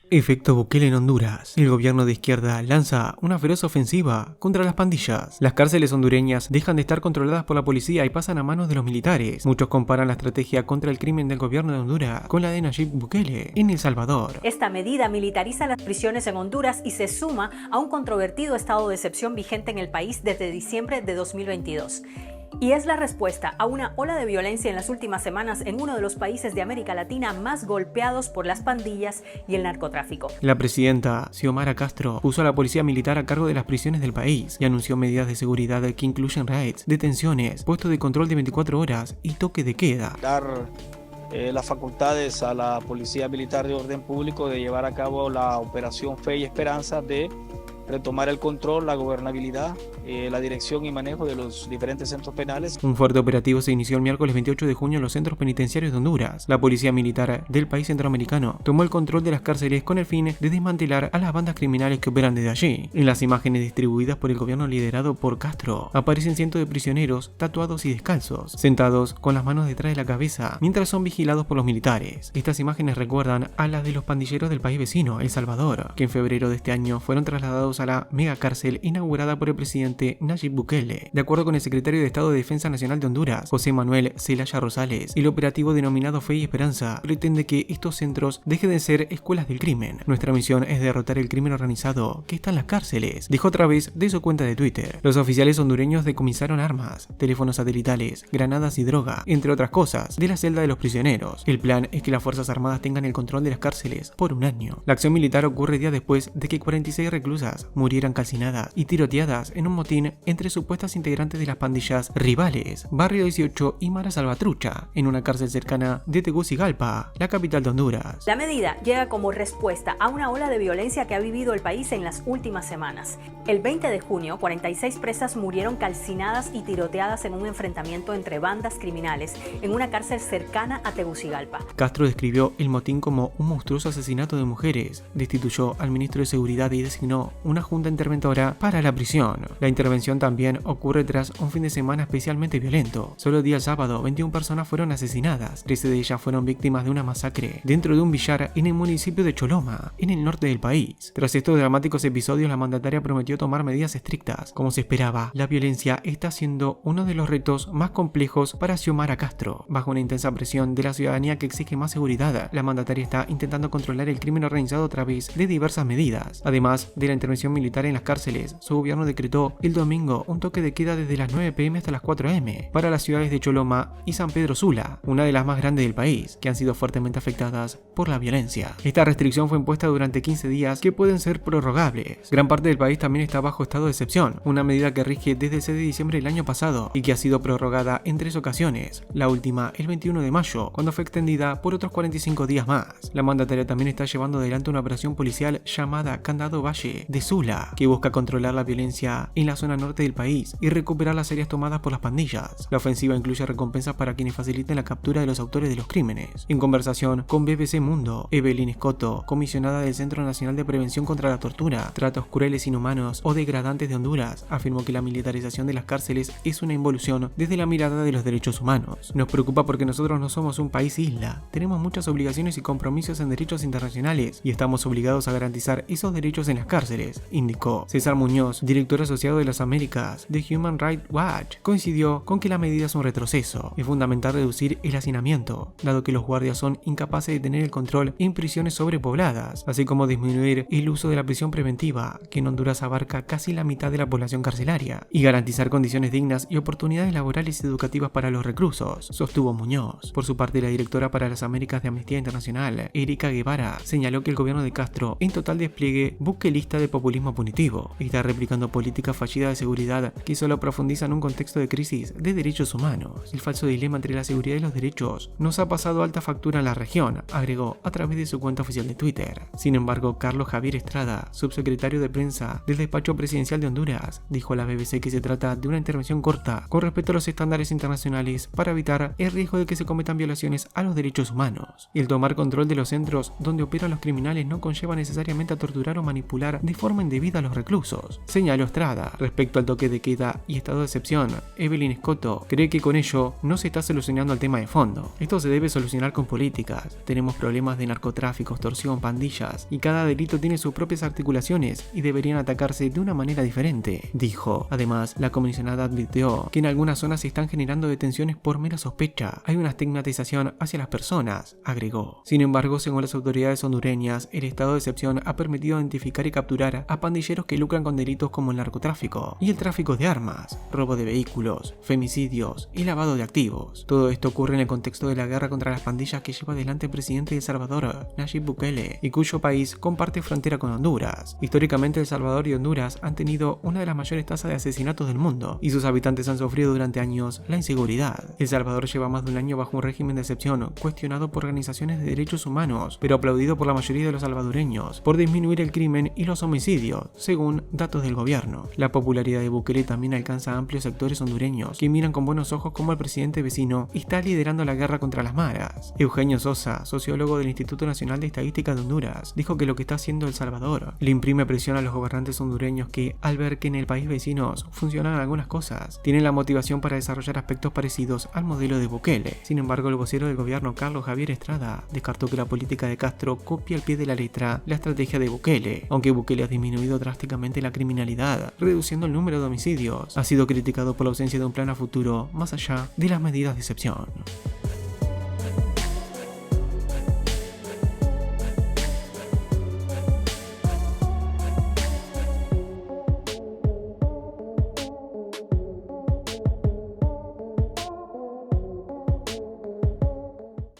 Efecto Bukele en Honduras. El gobierno de izquierda lanza una feroz ofensiva contra las pandillas. Las cárceles hondureñas dejan de estar controladas por la policía y pasan a manos de los militares. Muchos comparan la estrategia contra el crimen del gobierno de Honduras con la de Nayib Bukele en El Salvador. Esta medida militariza las prisiones en Honduras y se suma a un controvertido estado de excepción vigente en el país desde diciembre de 2022. Y es la respuesta a una ola de violencia en las últimas semanas en uno de los países de América Latina más golpeados por las pandillas y el narcotráfico. La presidenta Xiomara Castro puso a la policía militar a cargo de las prisiones del país y anunció medidas de seguridad que incluyen raids, detenciones, puestos de control de 24 horas y toque de queda. Dar las facultades a la Policía Militar de Orden Público de llevar a cabo la operación Fe y Esperanza de retomar el control, la gobernabilidad, la dirección y manejo de los diferentes centros penales. Un fuerte operativo se inició el miércoles 28 de junio en los centros penitenciarios de Honduras. La policía militar del país centroamericano tomó el control de las cárceles con el fin de desmantelar a las bandas criminales que operan desde allí. En las imágenes distribuidas por el gobierno liderado por Castro, aparecen cientos de prisioneros tatuados y descalzos, sentados con las manos detrás de la cabeza, mientras son vigilados por los militares. Estas imágenes recuerdan a las de los pandilleros del país vecino, El Salvador, que en febrero de este año fueron trasladados a la megacárcel inaugurada por el presidente Nayib Bukele. De acuerdo con el secretario de Estado de Defensa Nacional de Honduras, José Manuel Zelaya Rosales, el operativo denominado Fe y Esperanza pretende que estos centros dejen de ser escuelas del crimen. Nuestra misión es derrotar el crimen organizado que está en las cárceles, dijo a través de su cuenta de Twitter. Los oficiales hondureños decomisaron armas, teléfonos satelitales, granadas y droga, entre otras cosas, de la celda de los prisioneros. El plan es que las Fuerzas Armadas tengan el control de las cárceles por un año. La acción militar ocurre días después de que 46 reclusas murieran calcinadas y tiroteadas en un motín entre supuestas integrantes de las pandillas rivales, Barrio 18 y Mara Salvatrucha, en una cárcel cercana de Tegucigalpa, la capital de Honduras. La medida llega como respuesta a una ola de violencia que ha vivido el país en las últimas semanas. El 20 de junio, 46 presas murieron calcinadas y tiroteadas en un enfrentamiento entre bandas criminales en una cárcel cercana a Tegucigalpa. Castro describió el motín como un monstruoso asesinato de mujeres, destituyó al ministro de Seguridad y designó una junta interventora para la prisión. La intervención también ocurre tras un fin de semana especialmente violento. Solo el día sábado, 21 personas fueron asesinadas. 13 de ellas fueron víctimas de una masacre dentro de un billar en el municipio de Choloma, en el norte del país. Tras estos dramáticos episodios, la mandataria prometió tomar medidas estrictas. Como se esperaba, la violencia está siendo uno de los retos más complejos para Xiomara Castro. Bajo una intensa presión de la ciudadanía que exige más seguridad, la mandataria está intentando controlar el crimen organizado a través de diversas medidas. Además de la intervención militar en las cárceles, su gobierno decretó el domingo un toque de queda desde las 9 p.m. hasta las 4 a.m. para las ciudades de Choloma y San Pedro Sula, una de las más grandes del país, que han sido fuertemente afectadas por la violencia. Esta restricción fue impuesta durante 15 días que pueden ser prorrogables. Gran parte del país también está bajo estado de excepción, una medida que rige desde el 6 de diciembre del año pasado y que ha sido prorrogada en 3 ocasiones, la última el 21 de mayo, cuando fue extendida por otros 45 días más. La mandataria también está llevando adelante una operación policial llamada Candado Valle de Sula, que busca controlar la violencia en la zona norte del país y recuperar las áreas tomadas por las pandillas. La ofensiva incluye recompensas para quienes faciliten la captura de los autores de los crímenes. En conversación con BBC Mundo, Evelyn Escoto, comisionada del Centro Nacional de Prevención contra la Tortura, Tratos Crueles, Inhumanos o Degradantes de Honduras, afirmó que la militarización de las cárceles es una involución desde la mirada de los derechos humanos. Nos preocupa porque nosotros no somos un país isla, tenemos muchas obligaciones y compromisos en derechos internacionales y estamos obligados a garantizar esos derechos en las cárceles, indicó. César Muñoz, director asociado de las Américas de Human Rights Watch, coincidió con que la medida es un retroceso. Es fundamental reducir el hacinamiento, dado que los guardias son incapaces de tener el control en prisiones sobrepobladas, así como disminuir el uso de la prisión preventiva, que en Honduras abarca casi la mitad de la población carcelaria, y garantizar condiciones dignas y oportunidades laborales y educativas para los reclusos, sostuvo Muñoz. Por su parte, la directora para las Américas de Amnistía Internacional, Erika Guevara, señaló que el gobierno de Castro en total despliegue buquelista de populismo punitivo y está replicando políticas fallidas de seguridad que solo profundizan un contexto de crisis de derechos humanos. El falso dilema entre la seguridad y los derechos nos ha pasado alta factura en la región, agregó a través de su cuenta oficial de Twitter. Sin embargo, Carlos Javier Estrada, subsecretario de prensa del despacho presidencial de Honduras, dijo a la BBC que se trata de una intervención corta con respecto a los estándares internacionales para evitar el riesgo de que se cometan violaciones a los derechos humanos. Y el tomar control de los centros donde operan los criminales no conlleva necesariamente a torturar o manipular de forma tomen de vida a los reclusos, señaló Estrada. Respecto al toque de queda y estado de excepción, Evelyn Scotto cree que con ello no se está solucionando el tema de fondo. Esto se debe solucionar con políticas. Tenemos problemas de narcotráfico, extorsión, pandillas, y cada delito tiene sus propias articulaciones y deberían atacarse de una manera diferente, dijo. Además, la comisionada advirtió que en algunas zonas se están generando detenciones por mera sospecha. Hay una estigmatización hacia las personas, agregó. Sin embargo, según las autoridades hondureñas, el estado de excepción ha permitido identificar y capturar a pandilleros que lucran con delitos como el narcotráfico y el tráfico de armas, robo de vehículos, femicidios y lavado de activos. Todo esto ocurre en el contexto de la guerra contra las pandillas que lleva adelante el presidente de El Salvador, Nayib Bukele, y cuyo país comparte frontera con Honduras. Históricamente, El Salvador y Honduras han tenido una de las mayores tasas de asesinatos del mundo y sus habitantes han sufrido durante años la inseguridad. El Salvador lleva más de un año bajo un régimen de excepción cuestionado por organizaciones de derechos humanos, pero aplaudido por la mayoría de los salvadoreños por disminuir el crimen y los homicidios, según datos del gobierno. La popularidad de Bukele también alcanza a amplios sectores hondureños que miran con buenos ojos cómo el presidente vecino está liderando la guerra contra las maras. Eugenio Sosa, sociólogo del Instituto Nacional de Estadística de Honduras, dijo que lo que está haciendo El Salvador le imprime presión a los gobernantes hondureños que, al ver que en el país vecinos funcionan algunas cosas, tienen la motivación para desarrollar aspectos parecidos al modelo de Bukele. Sin embargo, el vocero del gobierno, Carlos Javier Estrada, descartó que la política de Castro copie al pie de la letra la estrategia de Bukele. Aunque Bukele ha disminuido drásticamente la criminalidad, reduciendo el número de homicidios, ha sido criticado por la ausencia de un plan a futuro más allá de las medidas de excepción.